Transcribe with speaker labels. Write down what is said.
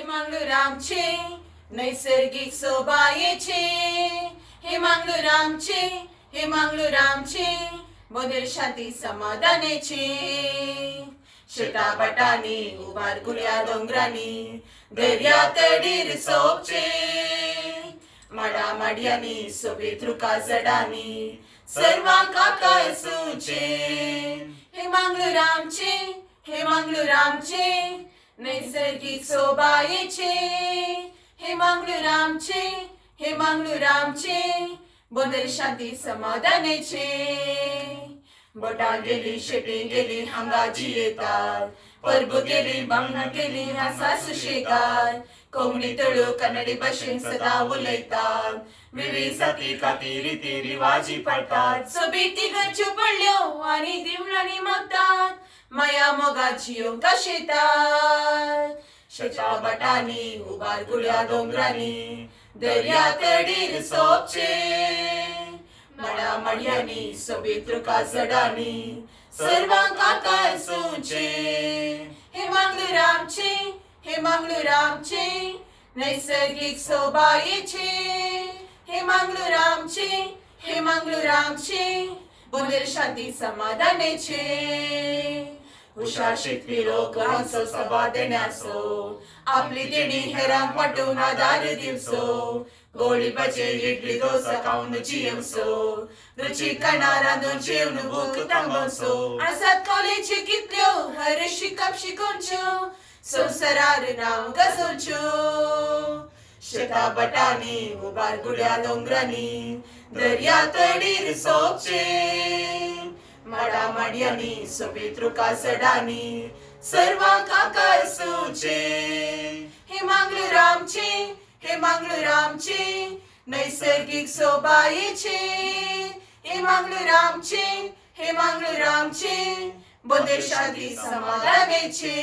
Speaker 1: मंगळूरामचे नैसर्गिक शोभायेचे हे मंगळूरामचे बोधेर शांती समाधानेचे शेताबटांनी उबार गुळ्या डोंगरांनी दर्या तडीर सोपचे माडा माडयांनी सोबीत रुखा झाडांनी सर्वांक आकासूचे हे मंगळूरामचे नैसर्गिक शोभायेचे हे मंगळूरामचे बोधेर शांती समाधानेचे बोटा गेली शेटी गेली हांगाजी येतात परब गेली बामणा गेली हासा सुशेगाद कोंकणी तळू कन्नडी भाशेन सदा उलयतात विविध जाती खातीर रिती रिवाजी पाळटात सोबीती गच्च्यो पडल्यो आनी दिवणांनी मागतात माया मोगा जियोंक शेतात शेता बटांनी उबार गुळ्या डोंगरांनी दर्या तडीर सोपचे माडा माडयांनी सोबीत रुखा झाडांनी सर्वांक आकासूचे हे मंगळूरामचे नैसर्गिक शोभायेचे हे मंगळूरामचे बोधेर शांती समाधानेचे हुशार शेतकरी लोक हांचो सभा देण्याचो आपली देणी हेरांक वांटून आदार दिवचो गोडी भाजी इडली डोसा खावन जियेवचो रुचीक खाणा रांदून जेवण भूक थांबोवचो आसात कॉलेजी कितल्यो हर शिकप शिकोवच्यो संवसारार नांव गाजोवच्यो शेता बटांनी उबार गुळ्या डोंगरांनी दर्या तडीर सोपचे माडा माडयांनी सोबीत रुखा झाडांनी सर्वांक आकासूचे हे मंगळूरामचे नैसर्गिक शोभायेचे हे मंगळूरामचे बोधेर शांती समाधानेचे